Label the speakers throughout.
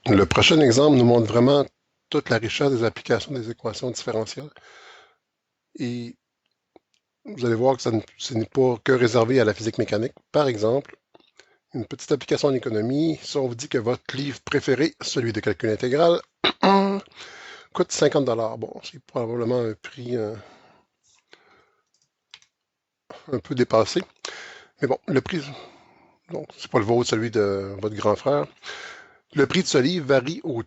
Speaker 1: Le prochain exemple nous montre vraiment toute la richesse des applications des équations différentielles. Et vous allez voir que ce n'est pas que réservé à la physique mécanique. Par exemple, une petite application en économie, si on vous dit que votre livre préféré, celui de calcul intégral, coûte 50 $. Bon, c'est probablement un prix un peu dépassé. Mais bon, le prix, donc, c'est pas le vôtre, celui de votre grand frère. Le prix de ce livre varie au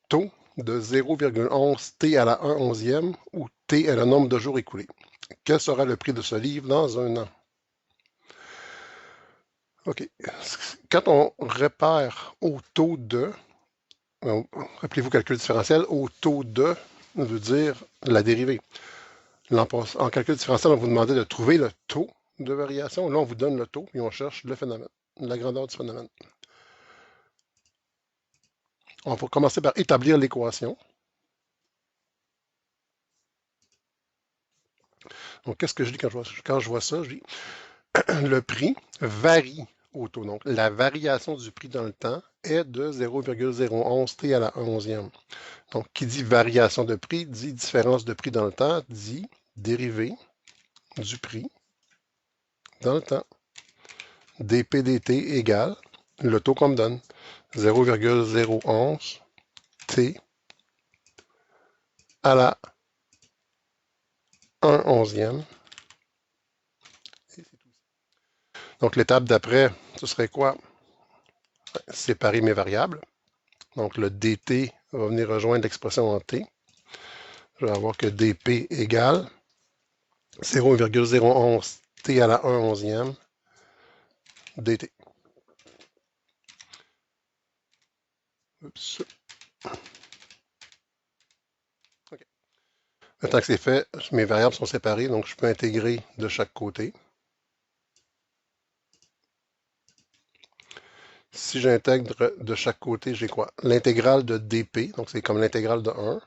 Speaker 1: taux de 0,11 t à la 1 onzième où t est le nombre de jours écoulés. Quel sera le prix de ce livre dans un an? OK. Quand on repère au taux de, rappelez-vous calcul différentiel, au taux de veut dire la dérivée. En calcul différentiel, on vous demandait de trouver le taux de variation. Là, on vous donne le taux et on cherche le phénomène, la grandeur du phénomène. On va commencer par établir l'équation. Donc, qu'est-ce que je dis quand je vois ça? Je dis le prix varie au taux. Donc, la variation du prix dans le temps est de 0,011 t à la 1 onzième. Donc, qui dit variation de prix, dit différence de prix dans le temps, dit dérivée du prix dans le temps. dp dt égale le taux qu'on me donne, 0,011 t à la 1 onzième. Donc, l'étape d'après, ce serait quoi? Séparer mes variables. Donc, le dt va venir rejoindre l'expression en t. Je vais avoir que dp égale 0,011 t à la 1 onzième dt. Oups. OK. Maintenant que c'est fait, mes variables sont séparées, donc je peux intégrer de chaque côté. Si j'intègre de chaque côté, j'ai quoi? L'intégrale de dp, donc c'est comme l'intégrale de 1.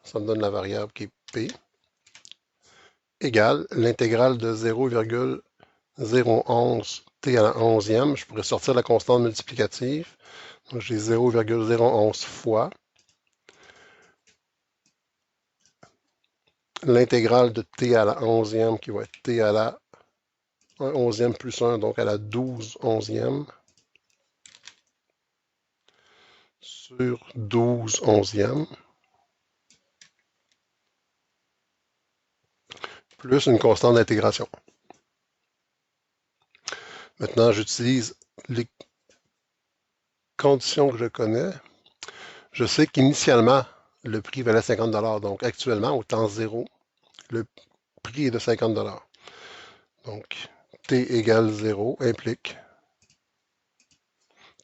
Speaker 1: Ça me donne la variable qui est p, égale l'intégrale de 0,011 t à la 11e. Je pourrais sortir la constante multiplicative. Donc j'ai 0,011 fois l'intégrale de t à la 11e qui va être t à la 1 onzième plus 1, donc à la 12 onzième sur 12 onzième, plus une constante d'intégration. Maintenant, j'utilise les conditions que je connais. Je sais qu'initialement, le prix valait 50 $. Donc, actuellement, au temps 0, le prix est de 50 $. Donc, t égale 0 implique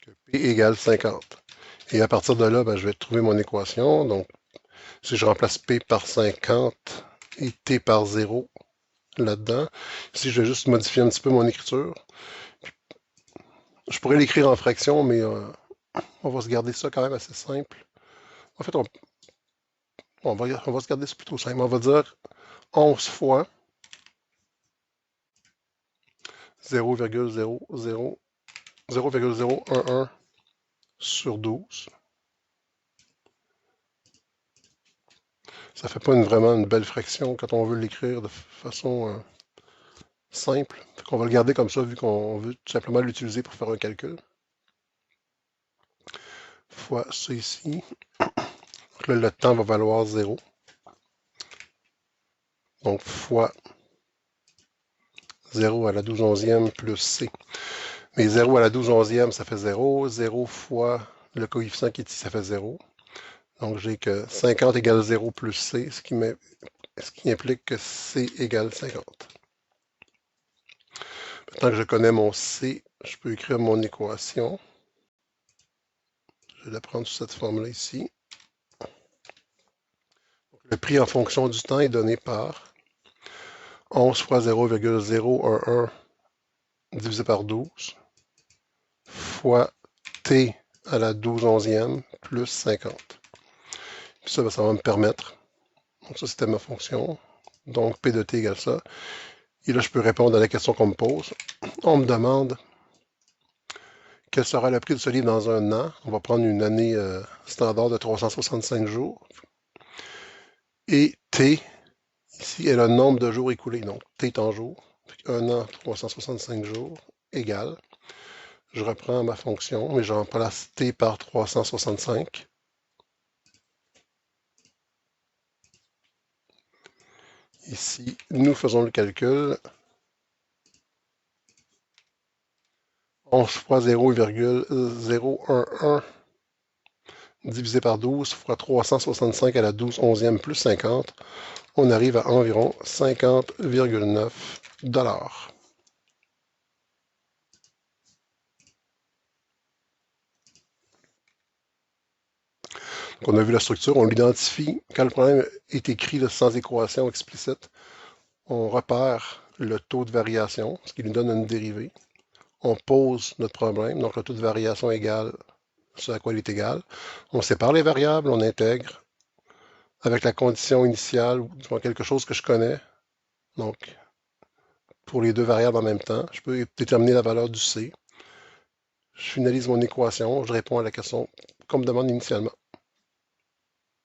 Speaker 1: que p égale 50. Et à partir de là, ben, je vais trouver mon équation. Donc, si je remplace p par 50 et t par 0 là-dedans, ici, je vais juste modifier un petit peu mon écriture. Je pourrais l'écrire en fraction, mais on va se garder ça quand même assez simple. En fait, on va se garder ça plutôt simple. On va dire 11 fois 0,011 sur 12. Ça fait pas vraiment une belle fraction quand on veut l'écrire de façon simple. On va le garder comme ça vu qu'on veut tout simplement l'utiliser pour faire un calcul. Fois ça ici. Donc là, le temps va valoir 0. Donc fois 0 à la 12 onzième plus c. Mais 0 à la 12 onzième, ça fait 0. 0 fois le coefficient qui est ici, ça fait 0. Donc j'ai que 50 égale 0 plus c, ce qui implique que c égale 50. Maintenant que je connais mon c, je peux écrire mon équation. Je vais la prendre sous cette forme-là ici. Le prix en fonction du temps est donné par 11 fois 0,011 divisé par 12 fois t à la 12 onzième plus 50. Puis ça va me permettre, donc ça c'était ma fonction, donc p de t égale ça. Et là, je peux répondre à la question qu'on me pose. On me demande Quel sera le prix de ce livre dans un an? On va prendre une année standard de 365 jours. Et T, ici, est le nombre de jours écoulés. Donc, T est en jours. Un an, 365 jours, égale. Je reprends ma fonction, mais je remplace T par 365. Ici, nous faisons le calcul. 11 fois 0,011 divisé par 12 fois 365 à la 12/11e plus 50, on arrive à environ 50,9 $. On a vu la structure, on l'identifie. Quand le problème est écrit là, sans équation explicite, on repère le taux de variation, ce qui nous donne une dérivée. On pose notre problème, donc le taux de variation égale ce à quoi il est égal. On sépare les variables, on intègre avec la condition initiale, ou quelque chose que je connais. Donc, pour les deux variables en même temps, je peux déterminer la valeur du C. Je finalise mon équation, je réponds à la question qu'on me demande initialement.